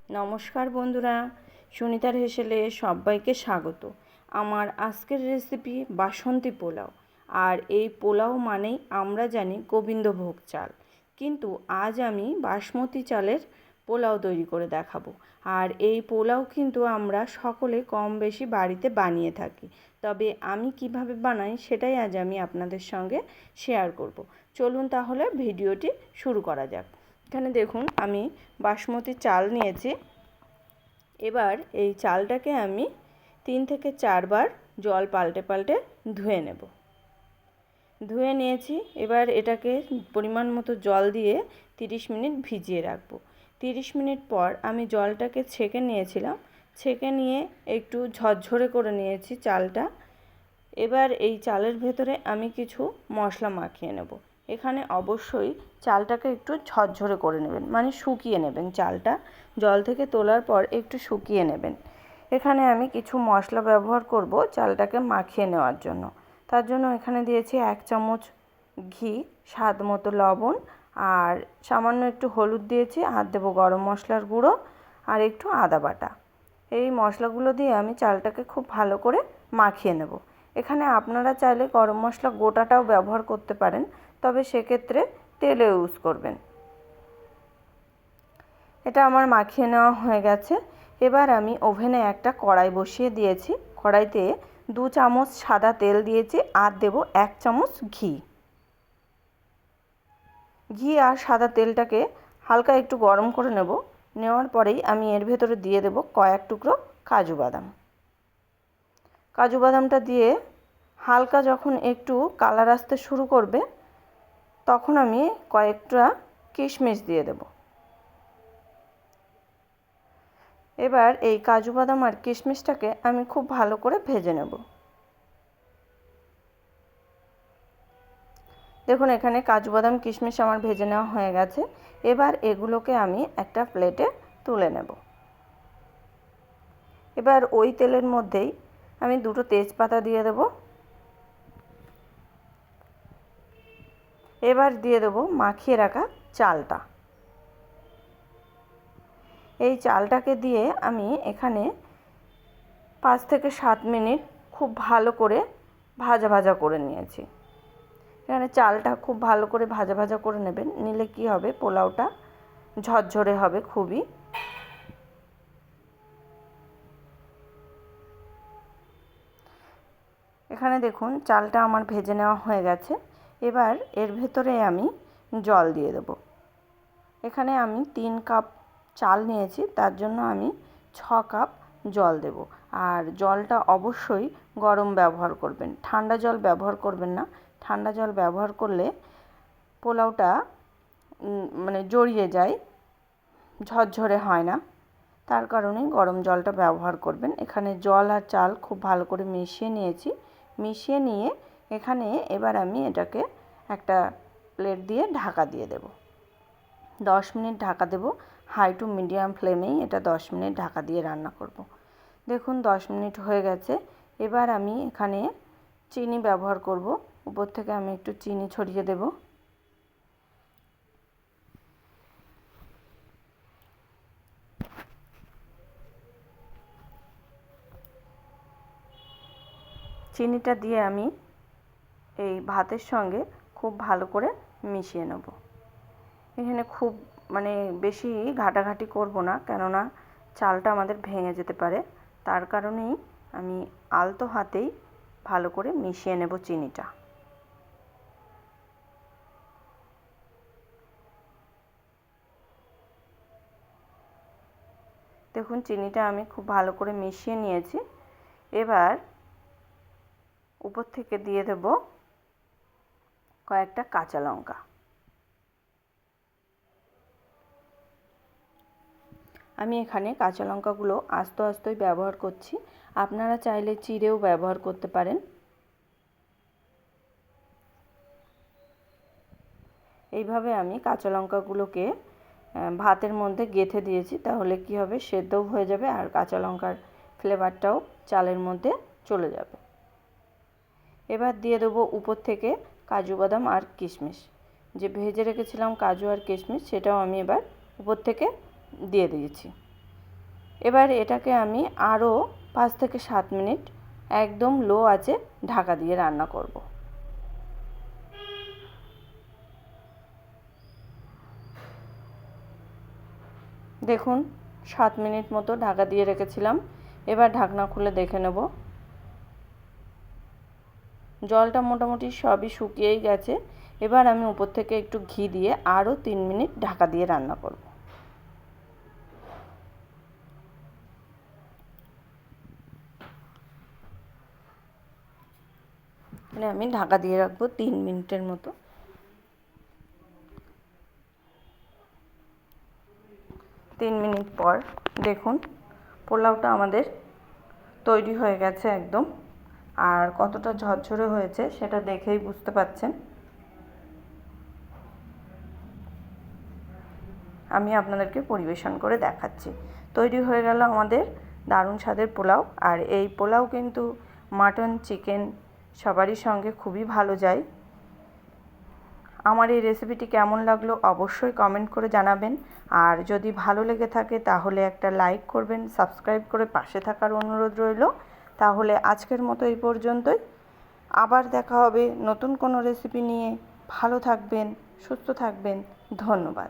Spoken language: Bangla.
নমস্কার বন্ধুরা, সুনিতার হেসেলে সবাইকে স্বাগত। আমার আজকের রেসিপি বাসন্তী পোলাও। আর এই পোলাও মানেই আমরা জানি গোবিন্দভোগ চাল, কিন্তু আজ আমি বাসমতি চালের পোলাও তৈরি করে দেখাবো। আর এই পোলাও কিন্তু আমরা সকলে কম বেশি বাড়িতে বানিয়ে থাকি, তবে আমি কিভাবে বানাই সেটাই আজ আমি আপনাদের সঙ্গে শেয়ার করব। চলুন তাহলে ভিডিওটি শুরু করা যাক। এখানে দেখুন আমি বাসমতি চাল নিয়েছি। এবার এই চালটাকে আমি 3 থেকে 4 বার জল পাল্টে পাল্টে ধুয়ে নেব। ধুয়ে নিয়েছি। এবার এটাকে পরিমাণ মতো জল দিয়ে 30 মিনিট ভিজিয়ে রাখবো। 30 মিনিট পর আমি জলটাকে ছেঁকে নিয়েছিলাম। ছেঁকে নিয়ে একটু ঝরঝরে করে নিয়েছি চালটা। এবার এই চালের ভেতরে আমি কিছু মশলা মাখিয়ে নেব। এখানে অবশ্যই চালটাকে একটু ঝরঝরে করে নেবেন, মানে শুকিয়ে নেবেন। চালটা জল থেকে তোলার পর একটু শুকিয়ে নেবেন। এখানে আমি কিছু মশলা ব্যবহার করব চালটাকে মাখিয়ে নেওয়ার জন্য। তার জন্য এখানে দিয়েছি 1 চামচ ঘি, স্বাদ মতো লবণ, আর সামান্য একটু হলুদ দিয়েছি, আর দেবো গরম মশলার গুঁড়ো আর একটু আদা বাটা। এই মশলাগুলো দিয়ে আমি চালটাকে খুব ভালো করে মাখিয়ে নেব। এখানে আপনারা চাইলে গরম মশলা গোটাটাও ব্যবহার করতে পারেন, তবে সেক্ষেত্রে তেলে ইউজ করবেন। এটা আমার মাখিয়ে নেওয়া হয়ে গেছে। এবার আমি ওভেনে একটা কড়াই বসিয়ে দিয়েছি। কড়াইতে 2 চামচ সাদা তেল দিয়েছি, আর দেব 1 চামচ ঘি। ঘি আর সাদা তেলটাকে হালকা একটু গরম করে নেব। নেওয়ার পরেই আমি এর ভেতরে দিয়ে দেব কয়েক টুকরো কাজু বাদাম। কাজু বাদামটা দিয়ে হালকা যখন একটু কালার আসতে শুরু করবে, তখন আমি কয়েকটা কিশমিশ দিয়ে দেব। এবার এই কাজু বাদাম আর কিশমিশটাকে আমি খুব ভালো করে ভেজে নেব। দেখুন এখানে কাজু বাদাম কিশমিশ আমার ভেজে নেওয়া হয়ে গেছে। এবার এগুলোকে আমি একটা প্লেটে তুলে নেব। এবার ওই তেলের মধ্যেই আমি 2টো তেজপাতা দিয়ে দেব। এবার দিয়ে দেব মাখিয়ে রাখা চালটা। এই চালটাকে দিয়ে আমি এখানে 5 থেকে 7 মিনিট খুব ভালো করে ভাজা ভাজা করে নিয়েছি। এখানে চালটা খুব ভালো করে ভাজা ভাজা করে নেবেন, নিলে কি হবে, পোলাওটা ঝরঝরে হবে খুবই। এখানে দেখুন চালটা আমার ভেজে নেওয়া হয়ে গেছে। এবার এর ভেতরে আমি জল দিয়ে দেব। এখানে আমি 3 কাপ চাল নিয়েছি, তার জন্য আমি 6 কাপ জল দেব। আর জলটা অবশ্যই গরম ব্যবহার করবেন, ঠান্ডা জল ব্যবহার করবেন না। ঠান্ডা জল ব্যবহার করলে পোলাওটা মানে জড়িয়ে যায়, ঝরঝরে হয় না। তার কারণে গরম জলটা ব্যবহার করবেন। এখানে জল আর চাল খুব ভালো করে মিশিয়ে নিয়েছি। মিশিয়ে নিয়ে এখানে এবার আমি এটাকে একটা প্লেট দিয়ে ঢাকা দিয়ে দেব। 10 মিনিট ঢাকা দেব। হাই টু মিডিয়াম ফ্লেমেই এটা 10 মিনিট ঢাকা দিয়ে রান্না করব। দেখুন 10 মিনিট হয়ে গেছে। এবার আমি এখানে চিনি ব্যবহার করব। উপর থেকে আমি একটু চিনি ছড়িয়ে দেব। চিনিটা দিয়ে আমি এই ভাতের সঙ্গে খুব ভালো করে মিশিয়ে নেব। এখানে খুব মানে বেশি ঘাটাঘাটি করব না, কেননা চালটা আমাদের ভেঙে যেতে পারে। তার কারণেই আমি আলতো হাতেই ভালো করে মিশিয়ে নেব চিনিটা। দেখুন চিনিটা আমি খুব ভালো করে মিশিয়ে নিয়েছি। এবার উপর থেকে দিয়ে দেব কয়েকটা কাঁচা লঙ্কা। আমি এখানে কাঁচা লঙ্কাগুলো আস্ত আস্তই ব্যবহার করছি। আপনারা চাইলে চিড়েও ব্যবহার করতে পারেন। এইভাবে আমি কাঁচা লঙ্কাগুলোকে ভাতের মধ্যে গেঁথে দিয়েছি, তাহলে কি হবে, সেদ্ধও হয়ে যাবে আর কাঁচা লঙ্কার ফ্লেভারটাও চালের মধ্যে চলে যাবে। এবার দিয়ে দেবো উপর থেকে কাজু বাদাম আর কিশমিশ। যে ভেজে রেখেছিলাম কাজু আর কিশমিশ, সেটাও আমি এবার উপর থেকে দিয়ে দিয়েছি। এবার এটাকে আমি আরও 5 থেকে 7 মিনিট একদম লো আঁচে ঢাকা দিয়ে রান্না করব। দেখুন 7 মিনিট মতো ঢাকা দিয়ে রেখেছিলাম। এবার ঢাকনা খুলে দেখে নেব। জলটা মোটামুটি সবই শুকিয়েই গেছে। এবার আমি উপর থেকে একটু ঘি দিয়ে আরও 3 মিনিট ঢাকা দিয়ে রান্না করব। মানে আমি ঢাকা দিয়ে রাখবো 3 মিনিটের মতো। 3 মিনিট পর দেখুন পোলাওটা আমাদের তৈরি হয়ে গেছে একদম। আর কতটা ঝরঝরে হয়েছে সেটা দেখেই বুঝতে পারছেন। আমি আপনাদেরকে পরিবেশন করে দেখাচ্ছি। তৈরি হয়ে গেল আমাদের দারুণ স্বাদের পোলাও। আর এই পোলাও কিন্তু মাটন, চিকেন সবারই সঙ্গে খুবই ভালো যায়। আমার এই রেসিপিটি কেমন লাগলো অবশ্যই কমেন্ট করে জানাবেন। আর যদি ভালো লেগে থাকে তাহলে একটা লাইক করবেন, সাবস্ক্রাইব করে পাশে থাকার অনুরোধ রইল। তাহলে আজকের মতো এই পর্যন্তই। আবার দেখা হবে নতুন কোনো রেসিপি নিয়ে। ভালো থাকবেন, সুস্থ থাকবেন। ধন্যবাদ।